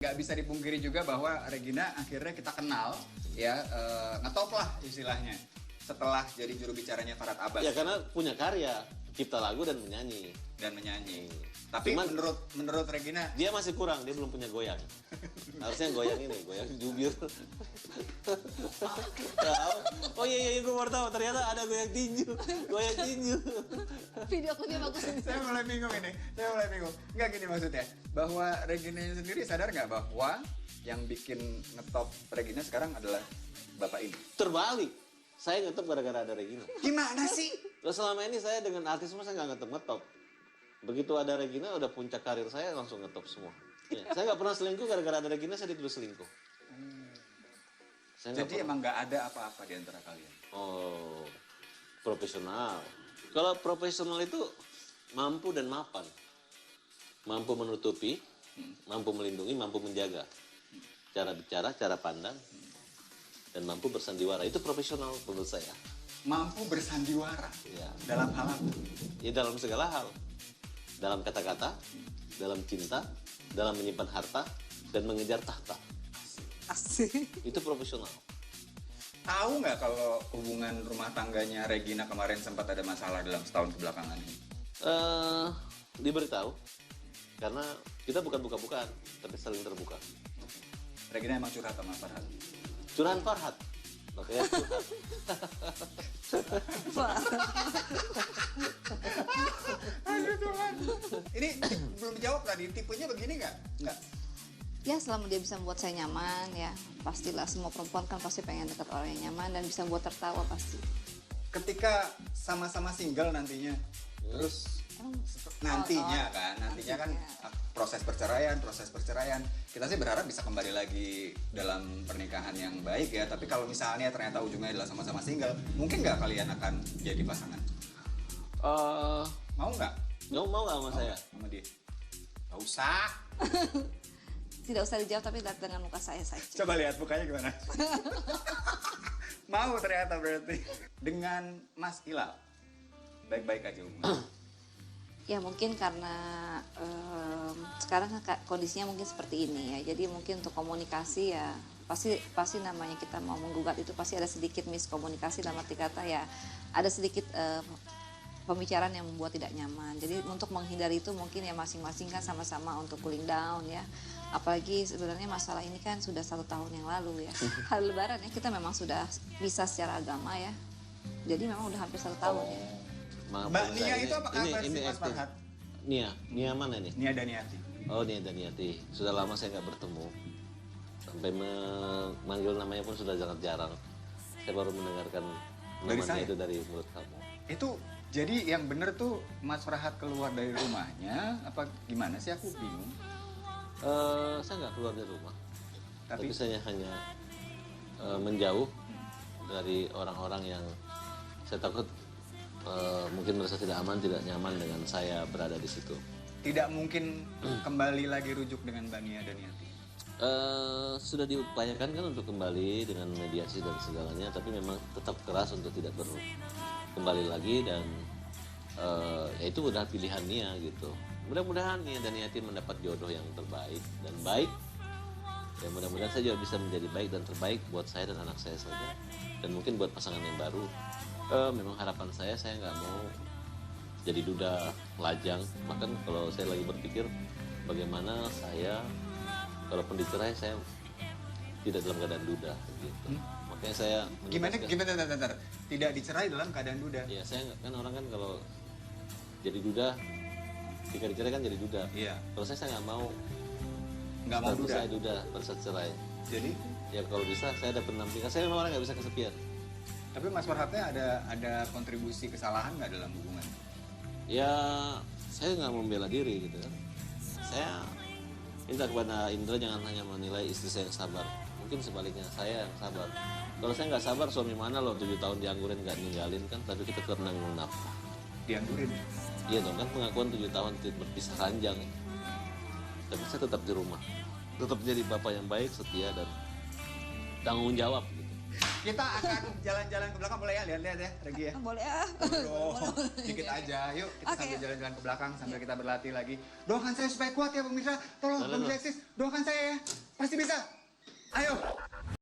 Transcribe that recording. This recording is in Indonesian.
Gak bisa dipungkiri juga bahwa Regina akhirnya kita kenal ya, ngetop lah istilahnya setelah jadi juru bicaranya Farhad Abbas. Ya karena punya karya, cipta lagu dan menyanyi. Tapi cuman, menurut Regina dia masih kurang, dia belum punya goyang. Harusnya goyang ini, goyang jubir. Oh iya, gue baru tahu ternyata ada goyang tinju. Video klipnya bagus. Saya mulai bingung. Nggak gini maksudnya, bahwa Regina sendiri sadar nggak bahwa yang bikin ngetop Regina sekarang adalah bapak ini? Terbalik, saya ngetop gara-gara ada Regina. Gimana sih? Terus selama ini saya dengan artis semua saya nggak ngetop. Begitu ada Regina, udah puncak karir saya langsung ngetop semua. Ya, saya nggak pernah selingkuh gara-gara ada Regina, saya dituduh selingkuh. Jadi emang nggak ada apa-apa di antara kalian? Oh, profesional. Kalau profesional itu mampu dan mapan. Mampu menutupi, mampu melindungi, mampu menjaga. Cara bicara, cara pandang, dan mampu bersandiwara. Itu profesional menurut saya. Mampu bersandiwara? Ya. Dalam hal apa? Ya dalam segala hal. Dalam kata-kata, dalam cinta, dalam menyimpan harta, dan mengejar tahta. Asik. Itu profesional. Tahu nggak kalau hubungan rumah tangganya Regina kemarin sempat ada masalah dalam setahun kebelakangan ini? Diberitahu. Karena kita bukan buka-bukaan, tapi saling terbuka. Regina emang curhat sama Farhad? Curahan Farhad. Makanya curhat. Aduh Tuhan. Ini belum jawab tadi, tipenya begini nggak? Nggak. Ya selama dia bisa membuat saya nyaman ya, pastilah semua perempuan kan pasti pengen dekat orang yang nyaman dan bisa membuat tertawa pasti. Ketika sama-sama single nantinya, terus nantinya kan proses perceraian, kita sih berharap bisa kembali lagi dalam pernikahan yang baik ya. Tapi kalau misalnya ternyata ujungnya adalah sama-sama single, mungkin nggak kalian akan jadi pasangan? Mau nggak? Mau nggak sama saya? Sama dia? Nggak usah. Tidak usah dijawab tapi lihat dengan muka saya saja. Coba lihat mukanya gimana. Mau ternyata berarti. Dengan Mas Ilal, baik-baik aja hubungan. Ya mungkin karena sekarang kan kondisinya mungkin seperti ini ya. Jadi mungkin untuk komunikasi ya pasti namanya kita mau menggugat itu pasti ada sedikit miskomunikasi dalam arti kata ya. Ada sedikit pembicaraan yang membuat tidak nyaman. Jadi untuk menghindari itu mungkin ya masing-masing kan sama-sama untuk cooling down ya. Apalagi sebenarnya masalah ini kan sudah 1 tahun yang lalu ya. Hari Lebaran ya kita memang sudah bisa secara agama ya. Jadi memang udah hampir 1 tahun ya. Mbak Nia itu apa kabar sih Mas Farhad? Nia mana nih? Nia Daniati. Oh, Nia Daniati. Sudah lama saya nggak bertemu. Sampai memanggil namanya pun sudah sangat jarang. Saya baru mendengarkan namanya itu dari mulut kamu. Itu jadi yang bener tuh Mas Farhad keluar dari rumahnya apa gimana sih, aku bingung. Saya nggak keluar dari rumah. Tapi saya hanya menjauh dari orang-orang yang saya takut mungkin merasa tidak aman, tidak nyaman dengan saya berada di situ. Tidak mungkin kembali lagi rujuk dengan Mbak Nia Daniati? Sudah diupayakan kan untuk kembali dengan mediasi dan segalanya, tapi memang tetap keras untuk tidak kembali lagi dan ya itu udah pilihan Nia gitu. Mudah-mudahan Nia Daniati mendapat jodoh yang terbaik dan baik. Ya mudah-mudahan saya juga bisa menjadi baik dan terbaik buat saya dan anak saya saja. Dan mungkin buat pasangan yang baru. Memang harapan saya nggak mau jadi duda lajang. Bahkan kalau saya lagi berpikir bagaimana saya kalaupun dicerai saya tidak dalam keadaan duda gitu. Makanya saya gimana tidak dicerai dalam keadaan duda? Ya saya kan orang kan kalau jadi duda jika dicerai kan jadi duda. Iya. Kalau saya nggak mau duda. Saya duda pada saat cerai. Jadi ya kalau bisa saya ada pendampingan. Saya memang orang nggak bisa kesepian. Tapi Mas Farhadnya ada kontribusi kesalahan nggak dalam hubungan? Ya saya nggak membela diri gitu kan. Saya minta kepada Indra jangan hanya menilai istri saya yang sabar. Mungkin sebaliknya saya yang sabar. Kalau saya nggak sabar, suami mana loh 7 tahun dianggurin nggak ninggalin kan, tapi kita tetap nanggung nafkah. Dianggurin? Iya dong kan, pengakuan 7 tahun berpisah ranjang. Tapi saya tetap di rumah. Tetap jadi bapak yang baik, setia dan tanggung jawab gitu. Kita akan jalan-jalan ke belakang, boleh ya? Lihat-lihat ya, Regi ya. Boleh ya. Dikit aja, yuk kita Oke. sambil jalan-jalan ke belakang sambil kita berlatih lagi. Doakan saya supaya kuat ya pemirsa. Tolong Boleh, pemirsa Eksis, doakan saya ya. Pasti bisa. Ayo.